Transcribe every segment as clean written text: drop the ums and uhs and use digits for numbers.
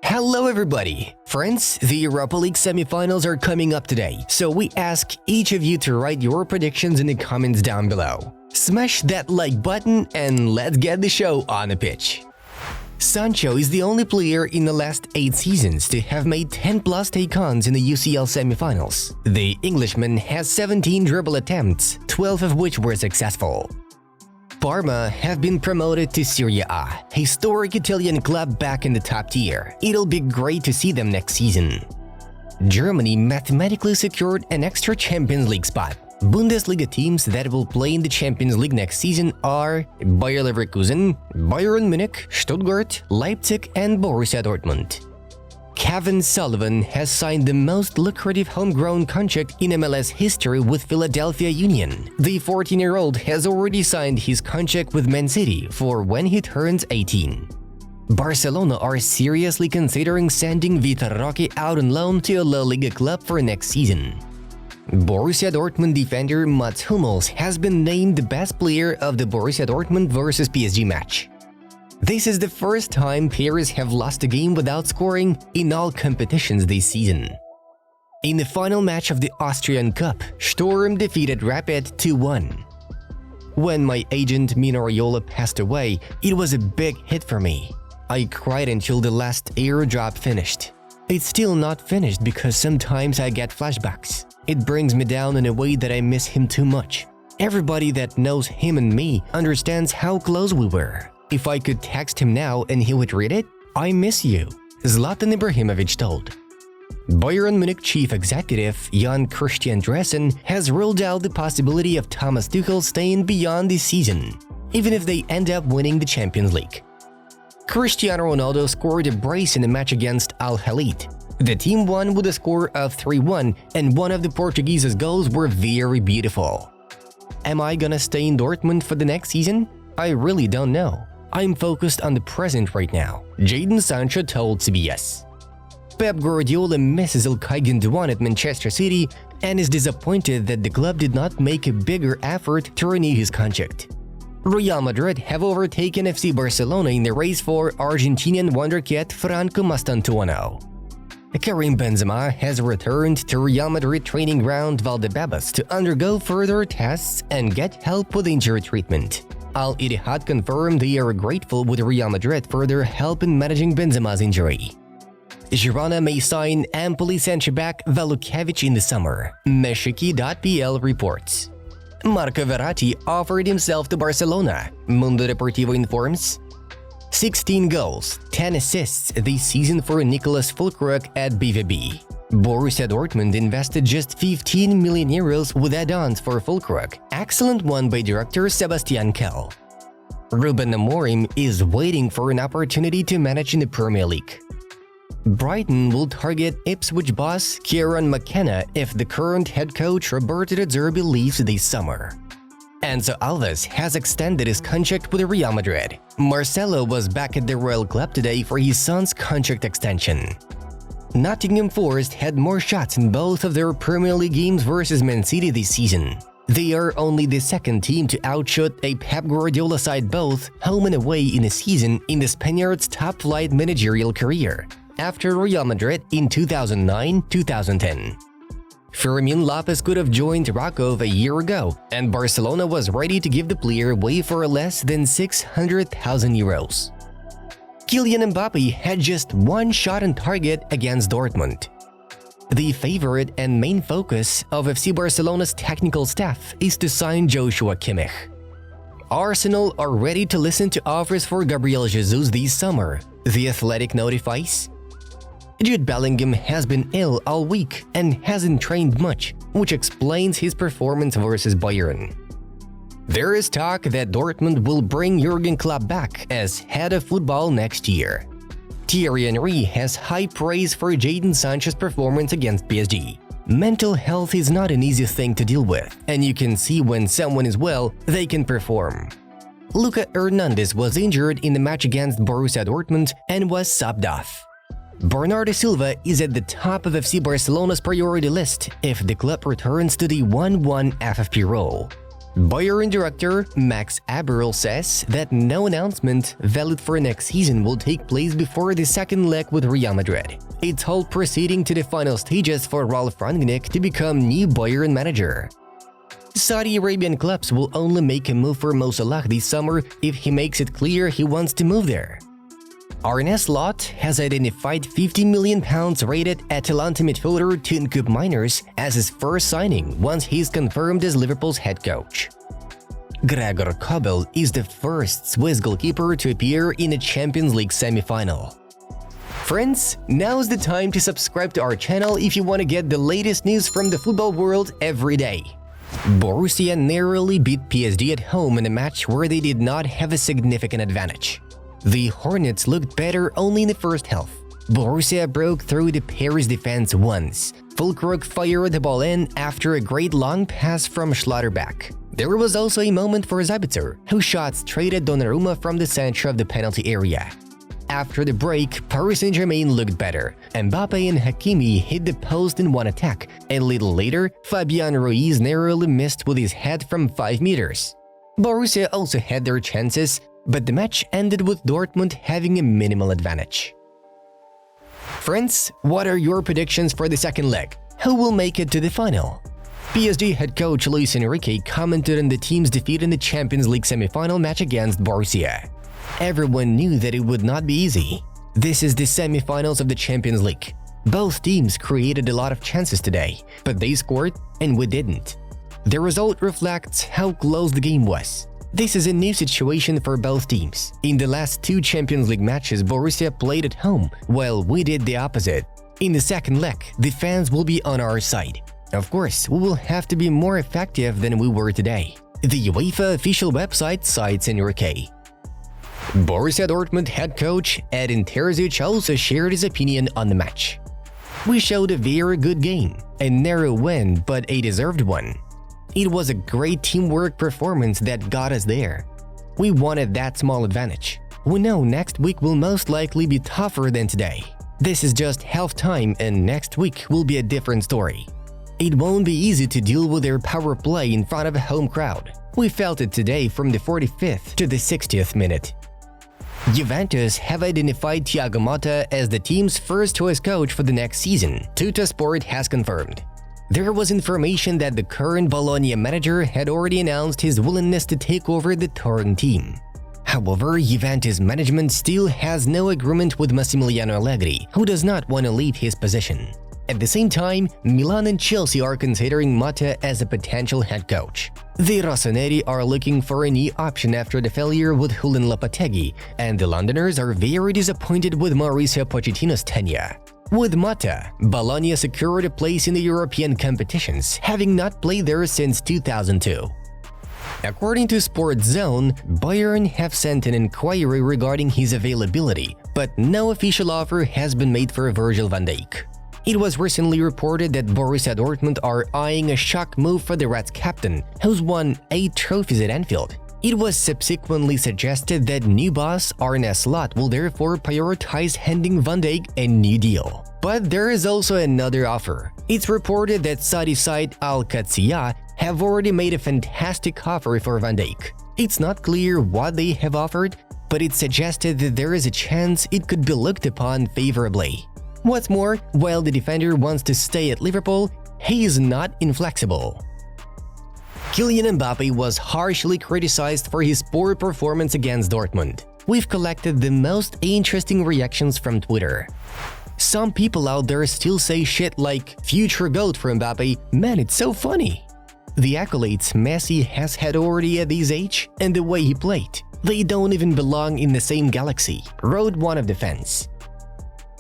Hello everybody! Friends, the Europa League semifinals are coming up today, so we ask each of you to write your predictions in the comments down below. Smash that like button and let's get the show on the pitch. Sancho is the only player in the last 8 seasons to have made 10+ take-ons in the UCL semifinals. The Englishman has 17 dribble attempts, 12 of which were successful. Parma have been promoted to Serie A, historic Italian club back in the top tier. It'll be great to see them next season. Germany mathematically secured an extra Champions League spot. Bundesliga teams that will play in the Champions League next season are Bayer Leverkusen, Bayern Munich, Stuttgart, Leipzig and Borussia Dortmund. Kevin Sullivan has signed the most lucrative homegrown contract in MLS history with Philadelphia Union. The 14-year-old has already signed his contract with Man City for when he turns 18. Barcelona are seriously considering sending Vitor Roque out on loan to a La Liga club for next season. Borussia Dortmund defender Mats Hummels has been named the best player of the Borussia Dortmund vs PSG match. This is the first time players have lost a game without scoring in all competitions this season. In the final match of the Austrian Cup, Sturm defeated Rapid 2-1. When my agent Mino Raiola passed away, it was a big hit for me. I cried until the last airdrop finished. It's still not finished because sometimes I get flashbacks. It brings me down in a way that I miss him too much. Everybody that knows him and me understands how close we were. If I could text him now and he would read it, I miss you, Zlatan Ibrahimovic told. Bayern Munich chief executive Jan Christian Dressen has ruled out the possibility of Thomas Tuchel staying beyond this season, even if they end up winning the Champions League. Cristiano Ronaldo scored a brace in a match against Al Hilal. The team won with a score of 3-1 and one of the Portuguese's goals were very beautiful. Am I gonna stay in Dortmund for the next season? I really don't know. I'm focused on the present right now, Jadon Sancho told CBS. Pep Guardiola misses Ilkay Gundogan at Manchester City and is disappointed that the club did not make a bigger effort to renew his contract. Real Madrid have overtaken FC Barcelona in the race for Argentinian wonderkid Franco Mastantuono. Karim Benzema has returned to Real Madrid training ground Valdebebas to undergo further tests and get help with injury treatment. Al Ittihad confirmed they are grateful with Real Madrid for their help in managing Benzema's injury. Girona may sign Empoli centre-back Velukevic in the summer, Meshiki.pl reports. Marco Verratti offered himself to Barcelona, Mundo Deportivo informs. 16 goals, 10 assists this season for Nicolas Füllkrug at BVB. Borussia Dortmund invested just 15 million euros with add-ons for Füllkrug, excellent one by director Sebastian Kehl. Ruben Amorim is waiting for an opportunity to manage in the Premier League. Brighton will target Ipswich boss Kieran McKenna if the current head coach Roberto De Zerbi leaves this summer. Enzo Alves has extended his contract with Real Madrid. Marcelo was back at the Royal Club today for his son's contract extension. Nottingham Forest had more shots in both of their Premier League games versus Man City this season. They are only the second team to outshot a Pep Guardiola side both home and away in a season in the Spaniard's top-flight managerial career, after Real Madrid in 2009-2010. Fermín López could have joined Rakov a year ago, and Barcelona was ready to give the player away for less than 600,000 euros. Kylian MBAPPE had just one shot on target against Dortmund. The favorite and main focus of FC Barcelona's technical staff is to sign Joshua Kimmich. Arsenal are ready to listen to offers for Gabriel Jesus this summer, The Athletic notifies. Jude Bellingham has been ill all week and hasn't trained much, which explains his performance versus Bayern. There is talk that Dortmund will bring Jurgen Klopp back as head of football next year. Thierry Henry has high praise for Jadon Sancho's performance against PSG. Mental health is not an easy thing to deal with, and you can see when someone is well, they can perform. Luca Hernandez was injured in the match against Borussia Dortmund and was subbed off. Bernardo Silva is at the top of FC Barcelona's priority list if the club returns to the 1-1 FFP role. Bayern director Max Eberl says that no announcement valid for next season will take place before the second leg with Real Madrid. It's all proceeding to the final stages for Ralf Rangnick to become new Bayern manager. Saudi Arabian clubs will only make a move for Mo Salah this summer if he makes it clear he wants to move there. Arne Slot has identified £50 million rated Atalanta midfielder Tuncup Miners as his first signing once he's confirmed as Liverpool's head coach. Gregor Kobel is the first Swiss goalkeeper to appear in a Champions League semi-final. Friends, now's the time to subscribe to our channel if you want to get the latest news from the football world every day. Borussia narrowly beat PSG at home in a match where they did not have a significant advantage. The Hornets looked better only in the first half. Borussia broke through the Paris defense once. Füllkrug fired the ball in after a great long pass from Schlotterbeck. There was also a moment for Sabitzer, who shot straight at Donnarumma from the center of the penalty area. After the break, Paris Saint-Germain looked better. Mbappe and Hakimi hit the post in one attack. A little later, Fabian Ruiz narrowly missed with his head from 5 meters. Borussia also had their chances, but the match ended with Dortmund having a minimal advantage. Friends, what are your predictions for the second leg? Who will make it to the final? PSG head coach Luis Enrique commented on the team's defeat in the Champions League semi-final match against Borussia. Everyone knew that it would not be easy. This is the semi-finals of the Champions League. Both teams created a lot of chances today, but they scored and we didn't. The result reflects how close the game was. This is a new situation for both teams. In the last 2 Champions League matches, Borussia played at home, while we did the opposite. In the second leg, the fans will be on our side. Of course, we will have to be more effective than we were today. The UEFA official website cites Enrique. Borussia Dortmund head coach Edin Terzic also shared his opinion on the match. We showed a very good game, a narrow win but a deserved one. It was a great teamwork performance that got us there. We wanted that small advantage. We know next week will most likely be tougher than today. This is just half-time and next week will be a different story. It won't be easy to deal with their power play in front of a home crowd. We felt it today from the 45th to the 60th minute. Juventus have identified Thiago Motta as the team's first choice coach for the next season, Tuttosport has confirmed. There was information that the current Bologna manager had already announced his willingness to take over the Turin team. However, Juventus management still has no agreement with Massimiliano Allegri, who does not want to leave his position. At the same time, Milan and Chelsea are considering Motta as a potential head coach. The Rossoneri are looking for a new option after the failure with Julen Lopetegui, and the Londoners are very disappointed with Mauricio Pochettino's tenure. With Motta, Bologna secured a place in the European competitions, having not played there since 2002. According to Sports Zone, Bayern have sent an inquiry regarding his availability, but no official offer has been made for Virgil van Dijk. It was recently reported that Borussia Dortmund are eyeing a shock move for the Reds captain, who's won 8 trophies at Anfield. It was subsequently suggested that new boss Arne Slot will therefore prioritize handing Van Dijk a new deal. But there is also another offer. It's reported that Saudi side Al Qadsiya have already made a fantastic offer for Van Dijk. It's not clear what they have offered, but it suggested that there is a chance it could be looked upon favorably. What's more, while the defender wants to stay at Liverpool, he is not inflexible. Kylian MBAPPE was harshly criticized for his poor performance against Dortmund. We've collected the most interesting reactions from Twitter. Some people out there still say shit like "future GOAT for MBAPPE, man, it's so funny." The accolades Messi has had already at his age and the way he played, they don't even belong in the same galaxy, wrote one of the fans.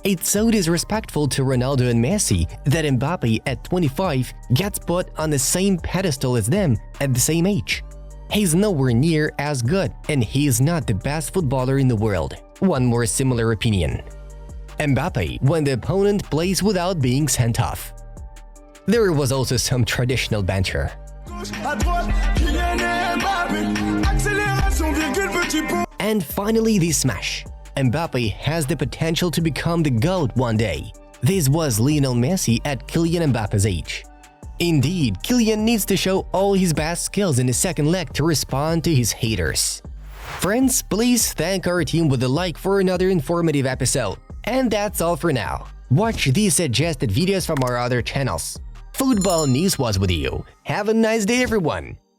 It's so disrespectful to Ronaldo and Messi that MBAPPE at 25 gets put on the same pedestal as them at the same age. He's nowhere near as good, and he is not the best footballer in the world. One more similar opinion. MBAPPE when the opponent plays without being sent off. There was also some traditional banter. And finally, the smash. MBAPPE has the potential to become the GOAT one day. This was Lionel Messi at Kylian Mbappe's age. Indeed, Kylian needs to show all his best skills in the second leg to respond to his haters. Friends, please thank our team with a like for another informative episode. And that's all for now. Watch these suggested videos from our other channels. Football News was with you. Have a nice day, everyone!